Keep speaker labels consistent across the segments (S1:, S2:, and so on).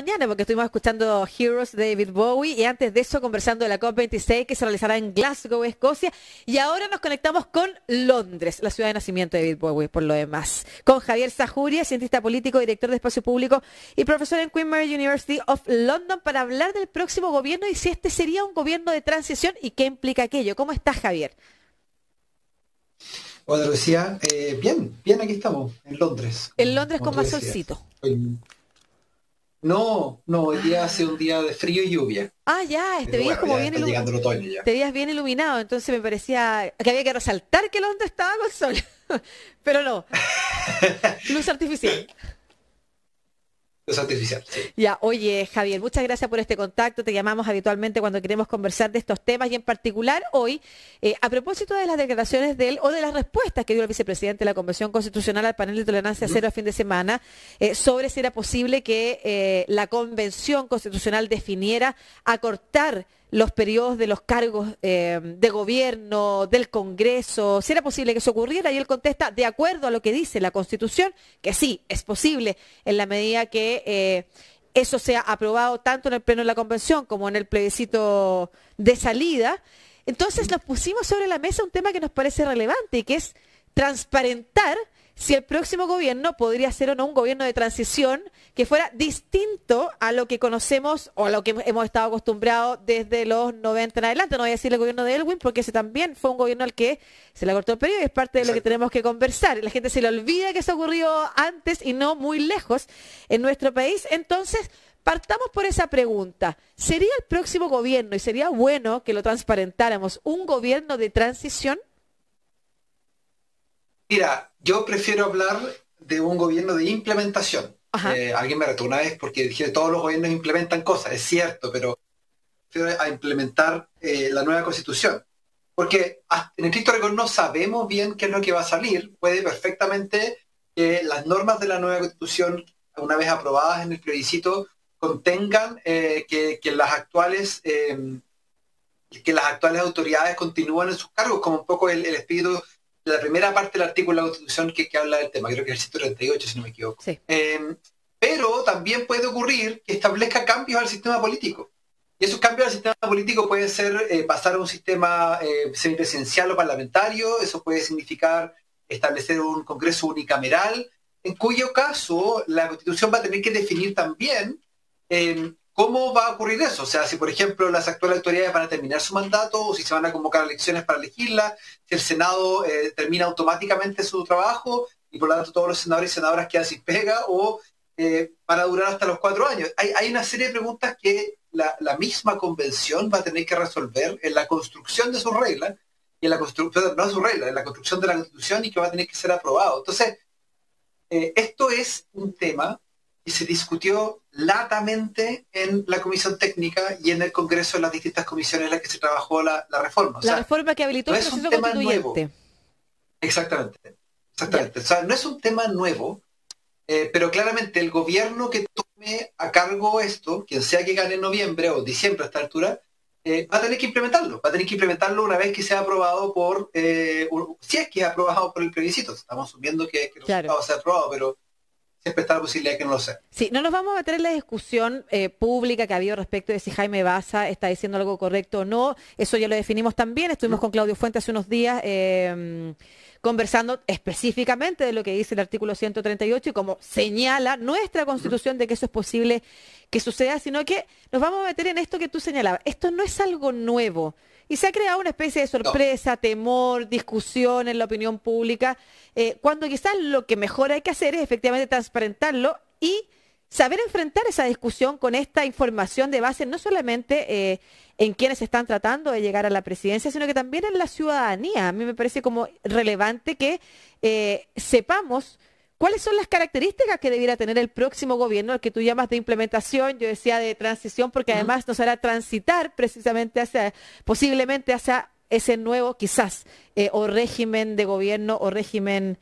S1: mañana, porque estuvimos escuchando Heroes de David Bowie y antes de eso conversando de la COP26 que se realizará en Glasgow, Escocia. Y ahora nos conectamos con Londres, la ciudad de nacimiento de David Bowie, por lo demás. Con Javier Zajuria, cientista político, director de Espacio Público y profesor en Queen Mary University of London, para hablar del próximo gobierno y si este sería un gobierno de transición y qué implica aquello. ¿Cómo estás, Javier?
S2: Hola, Lucía. Bien, aquí estamos, en Londres.
S1: En Londres con
S2: tú
S1: más
S2: decías.
S1: solcito.
S2: No, hoy día hace un día de frío y lluvia.
S1: Ah, ya, te
S2: Pero
S1: veías
S2: bueno,
S1: como
S2: ya
S1: bien
S2: está llegando el otoño ya.
S1: te veías bien iluminado, entonces me parecía que había que resaltar que Londres estaba con sol. Pero no, luz artificial.
S2: Es artificial, sí.
S1: Ya, oye, Javier, muchas gracias por este contacto. Te llamamos habitualmente cuando queremos conversar de estos temas y en particular hoy, a propósito de las declaraciones de él o de las respuestas que dio el vicepresidente de la Convención Constitucional al panel de tolerancia cero a fin de semana, sobre si era posible que la Convención Constitucional definiera acortar los periodos de los cargos de gobierno, del Congreso, si era posible que eso ocurriera, y él contesta, de acuerdo a lo que dice la Constitución, que sí, es posible en la medida que eso sea aprobado tanto en el Pleno de la Convención como en el plebiscito de salida. Entonces nos pusimos sobre la mesa un tema que nos parece relevante y que es transparentar si el próximo gobierno podría ser o no un gobierno de transición que fuera distinto a lo que conocemos o a lo que hemos estado acostumbrados desde los 90 en adelante. No voy a decir el gobierno de Elwin porque ese también fue un gobierno al que se le cortó el periodo y es parte de lo que tenemos que conversar. La gente se le olvida que eso ocurrió antes y no muy lejos en nuestro país. Entonces, partamos por esa pregunta. ¿Sería el próximo gobierno, y sería bueno que lo transparentáramos, un gobierno de transición?
S2: Mira, yo prefiero hablar de un gobierno de implementación. Alguien me retó una vez porque dije que todos los gobiernos implementan cosas, es cierto, pero prefiero a implementar la nueva Constitución. Porque en estricto rigor no sabemos bien qué es lo que va a salir. Puede perfectamente que las normas de la nueva Constitución, una vez aprobadas en el plebiscito, contengan que las actuales autoridades continúen en sus cargos, como un poco el espíritu de la primera parte del artículo de la Constitución que habla del tema, creo que es el 138, si no me equivoco.
S1: Sí.
S2: Pero también puede ocurrir que establezca cambios al sistema político. Y esos cambios al sistema político pueden ser pasar a un sistema semipresidencial o parlamentario, eso puede significar establecer un Congreso unicameral, en cuyo caso la Constitución va a tener que definir también ¿cómo va a ocurrir eso? O sea, si por ejemplo las actuales autoridades van a terminar su mandato o si se van a convocar elecciones para elegirla, si el Senado termina automáticamente su trabajo y por lo tanto todos los senadores y senadoras quedan sin pega o van a durar hasta los 4 años. Hay una serie de preguntas que la misma convención va a tener que resolver en la construcción de sus reglas y en la construcción, no de sus reglas, en la construcción de la Constitución y que va a tener que ser aprobado. Entonces, esto es un tema y se discutió latamente en la Comisión Técnica y en el Congreso en las distintas comisiones en las que se trabajó la reforma. O sea,
S1: la reforma que habilitó
S2: no
S1: el
S2: es un
S1: proceso
S2: tema nuevo.
S1: constituyente.
S2: Exactamente. O sea, no es un tema nuevo, pero claramente el gobierno que tome a cargo esto, quien sea que gane en noviembre o diciembre a esta altura, va a tener que implementarlo. Va a tener que implementarlo una vez que sea aprobado si es que es aprobado por el plebiscito. Estamos asumiendo que el resultado sea aprobado, pero siempre está la posibilidad de que no lo sea.
S1: Sí, no nos vamos a meter en la discusión pública que ha habido respecto de si Jaime Baza está diciendo algo correcto o no. Eso ya lo definimos también. Estuvimos con Claudio Fuentes hace unos días conversando específicamente de lo que dice el artículo 138 y como señala nuestra Constitución de que eso es posible que suceda, sino que nos vamos a meter en esto que tú señalabas. Esto no es algo nuevo. Y se ha creado una especie de sorpresa, temor, discusión en la opinión pública, cuando quizás lo que mejor hay que hacer es efectivamente transparentarlo y saber enfrentar esa discusión con esta información de base, no solamente en quienes están tratando de llegar a la presidencia, sino que también en la ciudadanía. A mí me parece como relevante que sepamos cuáles son las características que debiera tener el próximo gobierno, el que tú llamas de implementación, yo decía de transición, porque además nos hará transitar precisamente posiblemente hacia ese nuevo, quizás, o régimen de gobierno o régimen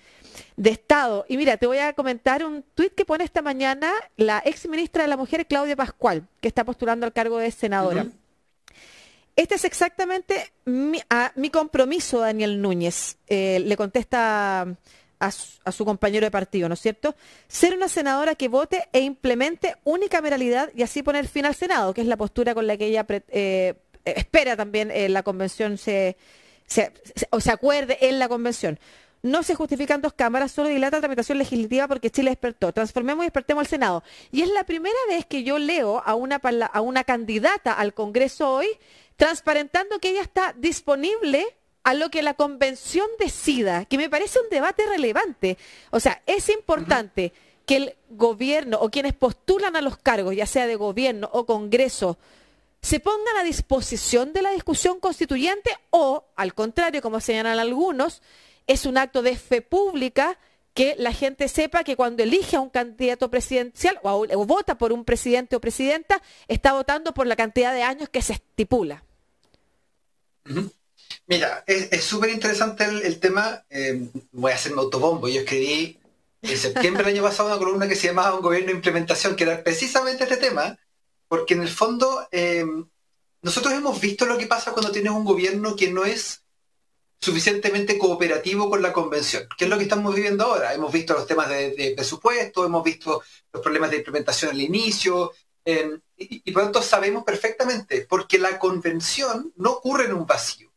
S1: de Estado. Y mira, te voy a comentar un tuit que pone esta mañana la ex ministra de la Mujer, Claudia Pascual, que está postulando al cargo de senadora. Este es exactamente mi compromiso, Daniel Núñez. Le contesta a su compañero de partido, ¿no es cierto? Ser una senadora que vote e implemente unicameralidad y así poner fin al Senado, que es la postura con la que ella espera también la convención se acuerde en la convención. No se justifican dos cámaras, solo dilata la tramitación legislativa porque Chile despertó. Transformemos y despertemos al Senado. Y es la primera vez que yo leo a una candidata al Congreso hoy transparentando que ella está disponible a lo que la convención decida, que me parece un debate relevante. O sea, es importante que el gobierno o quienes postulan a los cargos, ya sea de gobierno o Congreso, se pongan a disposición de la discusión constituyente o, al contrario, como señalan algunos, es un acto de fe pública que la gente sepa que cuando elige a un candidato presidencial o vota por un presidente o presidenta, está votando por la cantidad de años que se estipula.
S2: Mira, es súper interesante el tema. Voy a hacerme autobombo. Yo escribí en septiembre del año pasado una columna que se llamaba Un gobierno de implementación, que era precisamente este tema, porque en el fondo nosotros hemos visto lo que pasa cuando tienes un gobierno que no es suficientemente cooperativo con la convención, que es lo que estamos viviendo ahora. Hemos visto los temas de presupuesto, hemos visto los problemas de implementación al inicio, y por lo tanto sabemos perfectamente, porque la convención no ocurre en un vacío,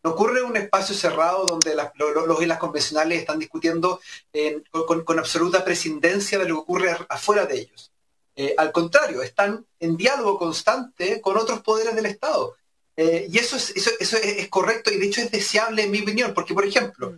S2: no ocurre en un espacio cerrado donde los y las convencionales están discutiendo con absoluta prescindencia de lo que ocurre afuera de ellos. Al contrario, están en diálogo constante con otros poderes del Estado. Y eso es correcto y de hecho es deseable en mi opinión, porque por ejemplo,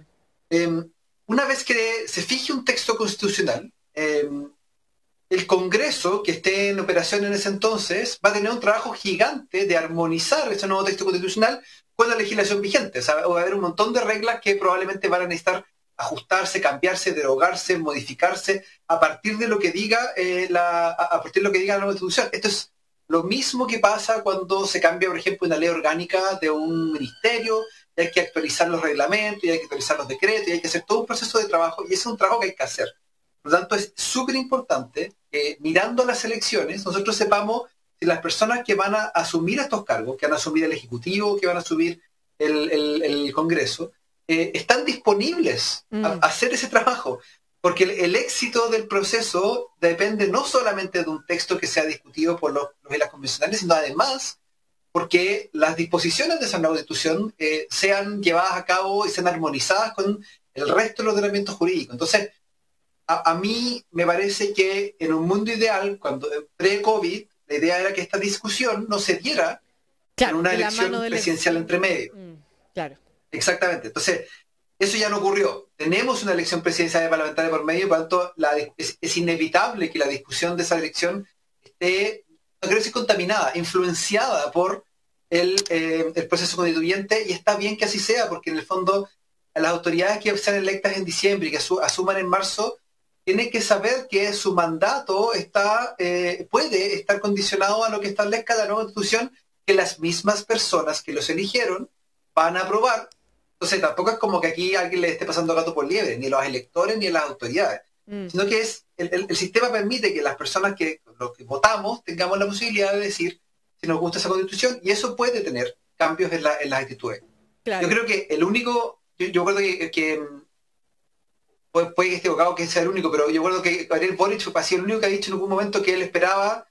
S2: una vez que se fije un texto constitucional, el Congreso que esté en operación en ese entonces va a tener un trabajo gigante de armonizar ese nuevo texto constitucional con la legislación vigente. O sea, va a haber un montón de reglas que probablemente van a necesitar ajustarse, cambiarse, derogarse, modificarse a partir de lo que diga la nueva Constitución. Esto es lo mismo que pasa cuando se cambia, por ejemplo, una ley orgánica de un ministerio, y hay que actualizar los reglamentos, y hay que actualizar los decretos, y hay que hacer todo un proceso de trabajo, y ese es un trabajo que hay que hacer. Por lo tanto, es súper importante que mirando las elecciones, nosotros sepamos si las personas que van a asumir estos cargos, que van a asumir el Ejecutivo, que van a asumir el Congreso, están disponibles a hacer ese trabajo. Porque el éxito del proceso depende no solamente de un texto que sea discutido por los y las convencionales, sino además porque las disposiciones de esa nueva Constitución sean llevadas a cabo y sean armonizadas con el resto de los ordenamientos jurídicos. Entonces, a mí me parece que en un mundo ideal, cuando pre-COVID, la idea era que esta discusión no se diera en una elección presidencial entre medio.
S1: Claro.
S2: Exactamente. Entonces, eso ya no ocurrió. Tenemos una elección presidencial y parlamentaria por medio, por lo tanto, es inevitable que la discusión de esa elección esté, no creo que sea contaminada, influenciada por el proceso constituyente, y está bien que así sea, porque en el fondo las autoridades que sean electas en diciembre y que asuman en marzo, tienen que saber que su mandato puede estar condicionado a lo que establezca la nueva Constitución, que las mismas personas que los eligieron van a aprobar. Entonces tampoco es como que aquí alguien le esté pasando gato por liebre, ni a los electores ni a las autoridades, sino que el sistema permite que las personas los que votamos tengamos la posibilidad de decir si nos gusta esa Constitución, y eso puede tener cambios en las actitudes. Claro. Yo creo que el único, yo recuerdo que puede que esté equivocado que sea el único, pero yo recuerdo que Gabriel Boric ha sido el único que ha dicho en algún momento que él esperaba,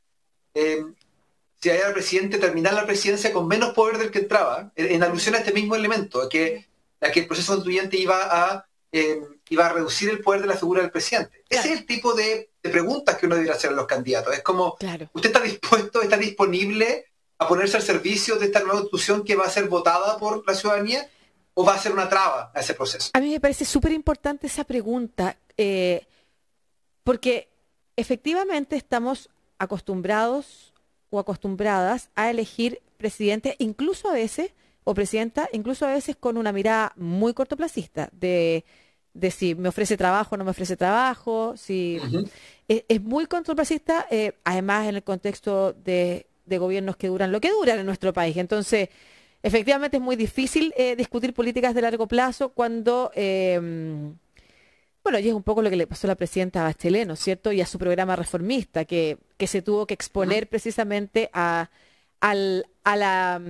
S2: si era presidente, terminar la presidencia con menos poder del que entraba, en alusión a este mismo elemento, que el proceso constituyente iba a reducir el poder de la figura del presidente. Claro. Ese es el tipo de preguntas que uno debería hacer a los candidatos. Es como, claro, ¿usted está dispuesto, está disponible a ponerse al servicio de esta nueva constitución que va a ser votada por la ciudadanía, o va a ser una traba a ese proceso?
S1: A mí me parece súper importante esa pregunta, porque efectivamente estamos acostumbrados o acostumbradas a elegir presidente, incluso a veces, o presidenta, incluso a veces con una mirada muy cortoplacista, de si me ofrece trabajo o no me ofrece trabajo, si es muy cortoplacista, además en el contexto de gobiernos que duran lo que duran en nuestro país. Entonces, efectivamente es muy difícil discutir políticas de largo plazo cuando, bueno, y es un poco lo que le pasó a la presidenta Bachelet, ¿no es cierto? Y a su programa reformista, que se tuvo que exponer precisamente a la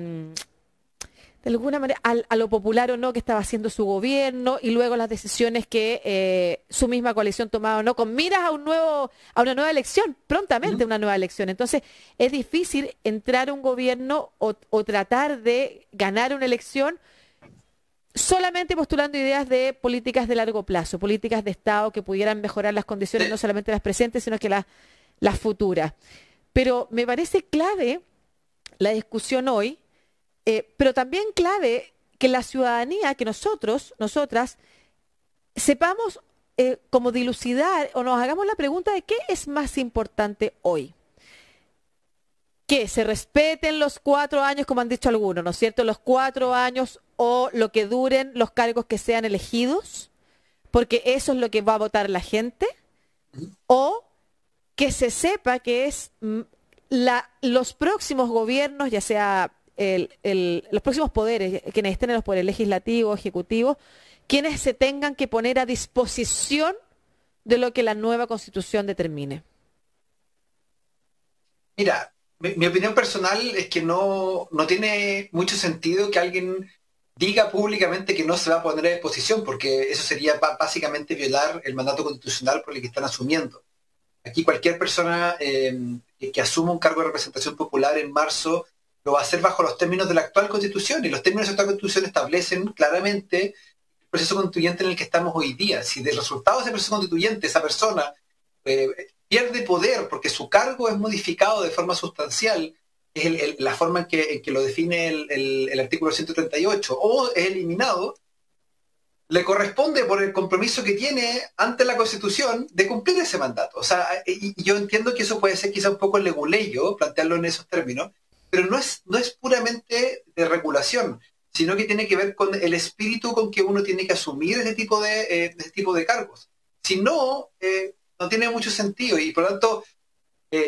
S1: de alguna manera, a lo popular o no que estaba haciendo su gobierno y luego las decisiones que su misma coalición tomaba o no, con miras a una nueva elección, prontamente una nueva elección. Entonces, es difícil entrar a un gobierno o tratar de ganar una elección solamente postulando ideas de políticas de largo plazo, políticas de Estado que pudieran mejorar las condiciones, no solamente las presentes, sino que las futuras. Pero me parece clave la discusión hoy, pero también clave que la ciudadanía, que nosotras, sepamos como dilucidar o nos hagamos la pregunta de qué es más importante hoy. Que se respeten los 4 años, como han dicho algunos, ¿no es cierto? Los 4 años o lo que duren los cargos que sean elegidos, porque eso es lo que va a votar la gente, o que se sepa que es los próximos gobiernos, ya sea los próximos poderes, quienes estén en los poderes legislativo, ejecutivo, quienes se tengan que poner a disposición de lo que la nueva Constitución determine.
S2: Mira, mi opinión personal es que no tiene mucho sentido que alguien diga públicamente que no se va a poner a disposición, porque eso sería básicamente violar el mandato constitucional por el que están asumiendo. Aquí cualquier persona que asuma un cargo de representación popular en marzo lo va a hacer bajo los términos de la actual Constitución, y los términos de la actual Constitución establecen claramente el proceso constituyente en el que estamos hoy día. Si del resultado de ese proceso constituyente esa persona pierde poder porque su cargo es modificado de forma sustancial, es la forma en que lo define el artículo 138, o es eliminado, le corresponde por el compromiso que tiene ante la Constitución de cumplir ese mandato. O sea, y yo entiendo que eso puede ser quizá un poco leguleyo, plantearlo en esos términos, pero no es puramente de regulación, sino que tiene que ver con el espíritu con que uno tiene que asumir ese tipo de cargos. Si no, no tiene mucho sentido, y por lo tanto,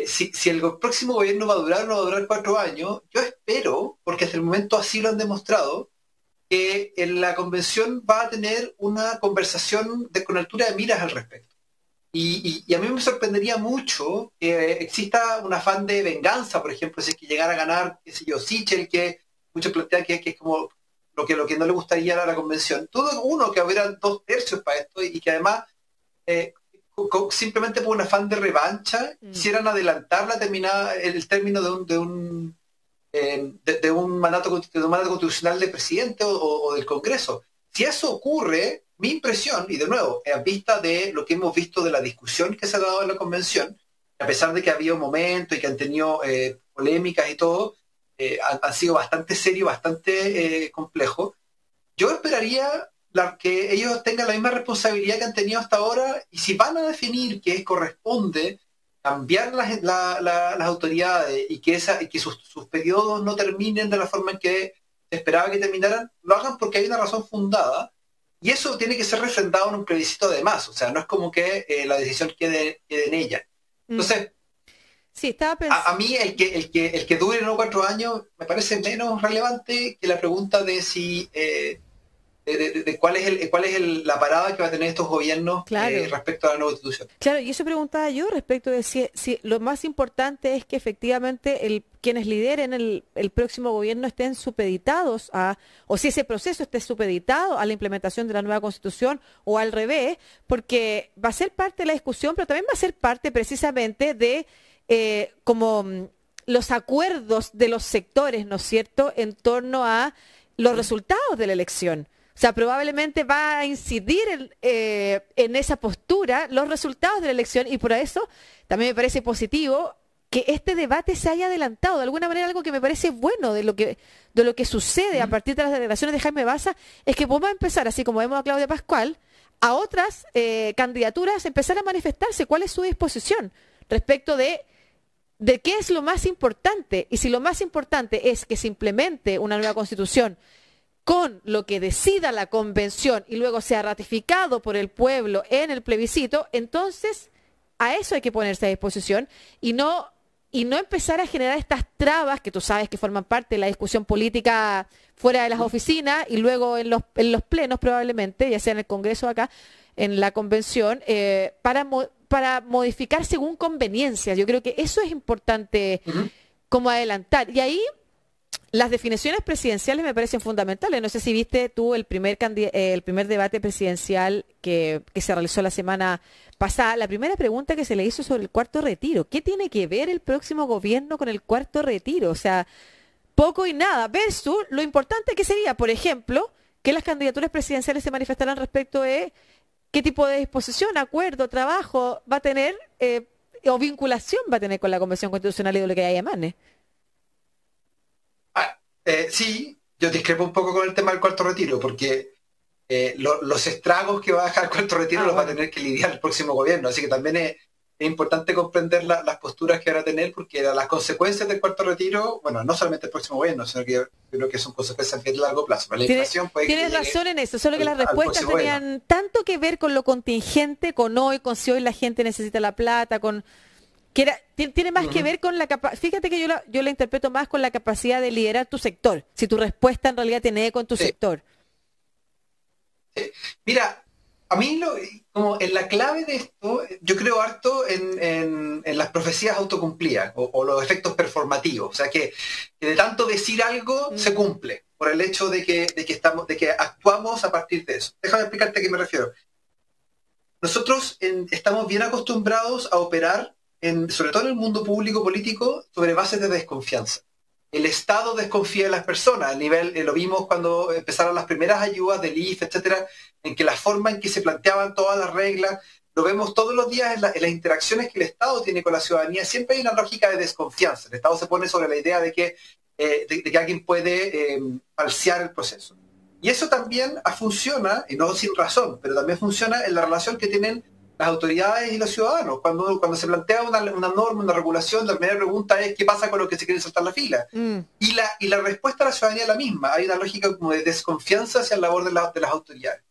S2: si el próximo gobierno va a durar o no va a durar 4 años, yo espero, porque hasta el momento así lo han demostrado, que en la convención va a tener una conversación con altura de miras al respecto. Y a mí me sorprendería mucho que exista un afán de venganza, por ejemplo, si es que llegara a ganar, qué sé yo, Sichel, que muchos plantean que es como lo que no le gustaría a la convención. Todo uno que hubiera 2/3 para esto, y que además simplemente por un afán de revancha quisieran adelantar el término de un mandato constitucional del presidente o del Congreso. Si eso ocurre, mi impresión, y de nuevo, a vista de lo que hemos visto de la discusión que se ha dado en la convención, a pesar de que ha habido momentos y que han tenido polémicas y todo, han sido bastante serios, bastante complejos, yo esperaría que ellos tengan la misma responsabilidad que han tenido hasta ahora, y si van a definir que corresponde cambiar las autoridades y que sus periodos no terminen de la forma en que se esperaba que terminaran, lo hagan porque hay una razón fundada, y eso tiene que ser refrendado en un plebiscito además. O sea, no es como que la decisión quede en ella. Entonces,
S1: sí, estaba pensando...
S2: a mí el que dure no 4 años me parece menos relevante que la pregunta de si cuál es la parada que va a tener estos gobiernos,
S1: claro,
S2: respecto a la nueva Constitución.
S1: Claro, y eso preguntaba yo respecto de si lo más importante es que efectivamente quienes lideren el próximo gobierno estén supeditados o si ese proceso esté supeditado a la implementación de la nueva Constitución, o al revés, porque va a ser parte de la discusión, pero también va a ser parte precisamente de como los acuerdos de los sectores, ¿no es cierto?, en torno a los resultados de la elección. O sea, probablemente va a incidir en esa postura los resultados de la elección, y por eso también me parece positivo que este debate se haya adelantado. De alguna manera, algo que me parece bueno de lo que sucede a partir de las declaraciones de Jaime Baza es que podemos empezar, así como vemos a Claudia Pascual, a otras candidaturas, empezar a manifestarse cuál es su disposición respecto de qué es lo más importante, y si lo más importante es que se implemente una nueva Constitución con lo que decida la convención y luego sea ratificado por el pueblo en el plebiscito, entonces a eso hay que ponerse a disposición, y no empezar a generar estas trabas que tú sabes que forman parte de la discusión política fuera de las oficinas y luego en los plenos probablemente, ya sea en el Congreso o acá, en la convención, para modificar según conveniencia. Yo creo que eso es importante como adelantar. Y ahí Las definiciones presidenciales me parecen fundamentales. No sé si viste tú el primer debate presidencial que se realizó la semana pasada. La primera pregunta que se le hizo sobre el cuarto retiro. ¿Qué tiene que ver el próximo gobierno con el cuarto retiro? O sea, poco y nada. Versus lo importante que sería, por ejemplo, que las candidaturas presidenciales se manifestaran respecto de qué tipo de disposición, acuerdo, trabajo va a tener o vinculación va a tener con la Convención Constitucional y de lo que haya emane.
S2: Sí, yo discrepo un poco con el tema del cuarto retiro, porque los estragos que va a dejar el cuarto retiro los va a tener que lidiar el próximo gobierno, así que también es importante comprender las posturas que van a tener, porque las consecuencias del cuarto retiro, bueno, no solamente el próximo gobierno, sino que yo creo que son consecuencias de largo plazo. Pero la inflación puede
S1: tienes razón en eso, solo que las respuestas tenían tanto que ver con lo contingente, con hoy, con si hoy la gente necesita la plata, tiene más que ver con la capacidad. Fíjate que yo la interpreto más con la capacidad de liderar tu sector, si tu respuesta en realidad tiene eco en tu sector.
S2: Mira, a mí como en la clave de esto, yo creo harto en las profecías autocumplidas o los efectos performativos, o sea que de tanto decir algo se cumple por el hecho de que actuamos a partir de eso. Déjame explicarte a qué me refiero. Nosotros estamos bien acostumbrados a operar sobre todo en el mundo público político, sobre bases de desconfianza. El Estado desconfía de las personas, al nivel, lo vimos cuando empezaron las primeras ayudas del IFE, etcétera, en que la forma en que se planteaban todas las reglas, lo vemos todos los días en las interacciones que el Estado tiene con la ciudadanía, siempre hay una lógica de desconfianza. El Estado se pone sobre la idea de que alguien puede falsear el proceso. Y eso también funciona, y no sin razón, pero también funciona en la relación que tienen las autoridades y los ciudadanos. Cuando se plantea una norma, una regulación, la primera pregunta es ¿qué pasa con los que se quieren saltar la fila? Y la respuesta a la ciudadanía es la misma. Hay una lógica como de desconfianza hacia la labor de las autoridades.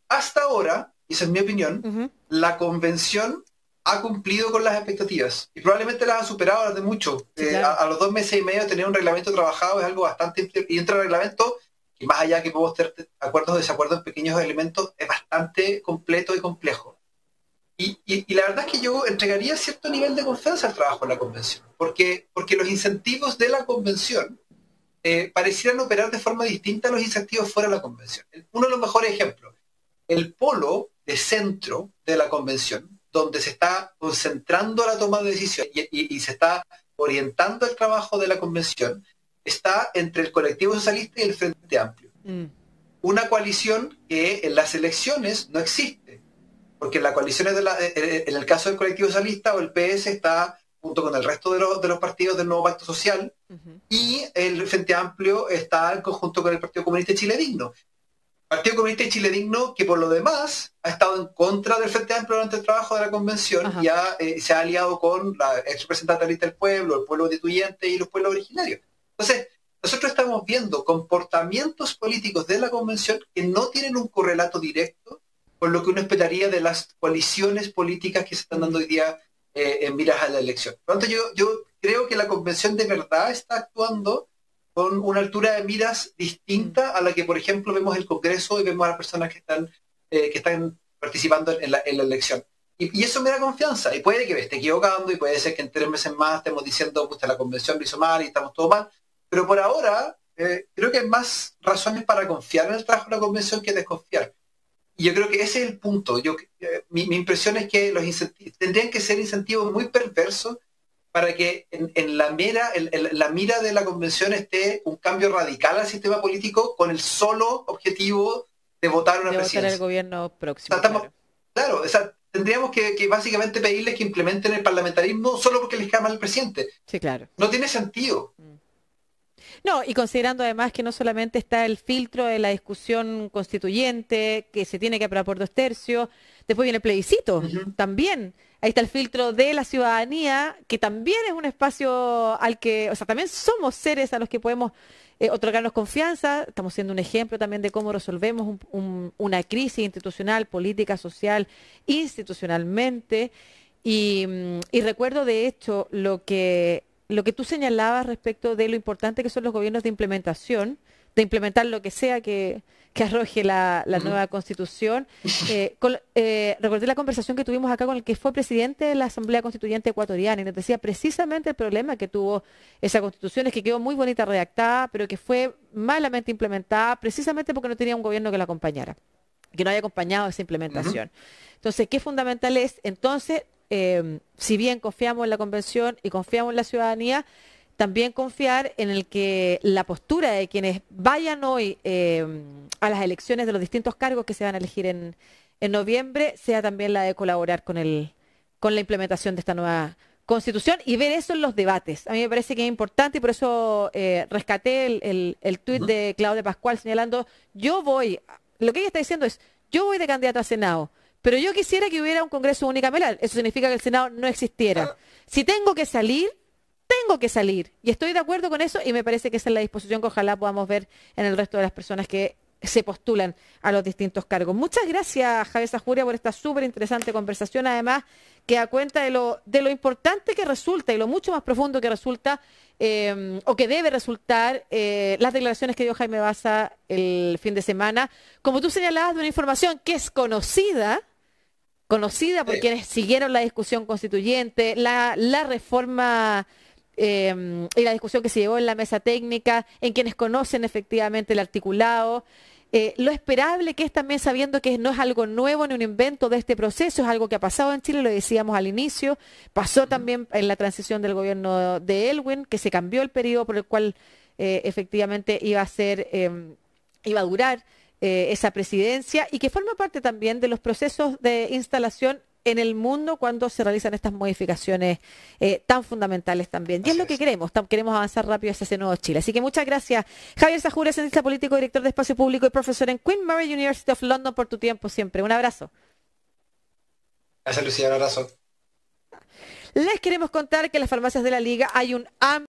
S2: Hasta ahora, y esa es mi opinión, la convención ha cumplido con las expectativas y probablemente las ha superado las de muchos. Sí, claro. A los 2 meses y medio de tener un reglamento trabajado es algo bastante... Y entre el reglamento, y más allá que podemos tener acuerdos o desacuerdos en pequeños elementos, es bastante completo y complejo. Y la verdad es que yo entregaría cierto nivel de confianza al trabajo de la convención, porque los incentivos de la convención parecieran operar de forma distinta a los incentivos fuera de la convención. Uno de los mejores ejemplos, el polo de centro de la convención, donde se está concentrando la toma de decisiones y se está orientando el trabajo de la convención, está entre el colectivo socialista y el Frente Amplio. Una coalición que en las elecciones no existe, porque en las coaliciones en el caso del colectivo socialista o el PS está junto con el resto de los partidos del nuevo pacto social, y el Frente Amplio está en conjunto con el Partido Comunista de Chile Digno. Partido Comunista de Chile Digno, que por lo demás ha estado en contra del Frente Amplio durante el trabajo de la convención, y se ha aliado con la ex representante del pueblo, el pueblo constituyente y los pueblos originarios. Entonces, nosotros estamos viendo comportamientos políticos de la convención que no tienen un correlato directo con lo que uno esperaría de las coaliciones políticas que se están dando hoy día en miras a la elección. Por lo tanto, yo creo que la convención de verdad está actuando con una altura de miras distinta a la que, por ejemplo, vemos el Congreso y vemos a las personas que están participando en la elección. Y eso me da confianza, y puede que me esté equivocando, y puede ser que en 3 meses más estemos diciendo, pues la convención lo hizo mal y estamos todo mal, pero por ahora creo que hay más razones para confiar en el trabajo de la convención que desconfiar. Y yo creo que ese es el punto. Mi impresión es que los incentivos tendrían que ser incentivos muy perversos para que en la mira de la convención esté un cambio radical al sistema político con el solo objetivo de votar una presidencia.
S1: De votar el gobierno próximo.
S2: O sea, claro, o sea, tendríamos que básicamente pedirles que implementen el parlamentarismo solo porque les cae mal el presidente.
S1: Sí, claro.
S2: No tiene sentido.
S1: No, y considerando además que no solamente está el filtro de la discusión constituyente, que se tiene que aprobar por 2/3, después viene el plebiscito, también. Ahí está el filtro de la ciudadanía, que también es un espacio al que, o sea, también somos seres a los que podemos otorgarnos confianza. Estamos siendo un ejemplo también de cómo resolvemos una crisis institucional, política, social, institucionalmente. Y recuerdo, de hecho, lo que tú señalabas respecto de lo importante que son los gobiernos de implementación, de implementar lo que sea que que arroje la nueva constitución. Recordé la conversación que tuvimos acá con el que fue presidente de la Asamblea Constituyente Ecuatoriana y nos decía precisamente el problema que tuvo esa constitución es que quedó muy bonita redactada, pero que fue malamente implementada precisamente porque no tenía un gobierno que la acompañara, que no haya acompañado esa implementación. Entonces, ¿qué fundamental es? Entonces, si bien confiamos en la convención y confiamos en la ciudadanía, también confiar en el que la postura de quienes vayan hoy a las elecciones de los distintos cargos que se van a elegir en noviembre sea también la de colaborar con la implementación de esta nueva constitución y ver eso en los debates. A mí me parece que es importante y por eso rescaté el tuit de Claudia Pascual señalando, lo que ella está diciendo es, yo voy de candidata a Senado, pero yo quisiera que hubiera un Congreso unicameral. Eso significa que el Senado no existiera. Si tengo que salir, tengo que salir. Y estoy de acuerdo con eso y me parece que esa es la disposición que ojalá podamos ver en el resto de las personas que se postulan a los distintos cargos. Muchas gracias, Javier Sajuria, por esta súper interesante conversación, además que da cuenta de lo importante que resulta y lo mucho más profundo que resulta o que debe resultar las declaraciones que dio Jaime Baza el fin de semana. Como tú señalabas, de una información que es conocida por quienes siguieron la discusión constituyente, la reforma y la discusión que se llevó en la mesa técnica, en quienes conocen efectivamente el articulado. Lo esperable que es también sabiendo que no es algo nuevo ni un invento de este proceso, es algo que ha pasado en Chile, lo decíamos al inicio, pasó también en la transición del gobierno de Elwin, que se cambió el periodo por el cual efectivamente iba a durar esa presidencia y que forma parte también de los procesos de instalación en el mundo cuando se realizan estas modificaciones tan fundamentales también. Y es lo que queremos avanzar rápido hacia ese nuevo Chile. Así que muchas gracias, Javier Sajuria, cientista político, director de Espacio Público y profesor en Queen Mary University of London, por tu tiempo siempre. Un abrazo.
S2: Gracias, Lucía, un abrazo.
S1: Les queremos contar que en las farmacias de la Liga hay un amplio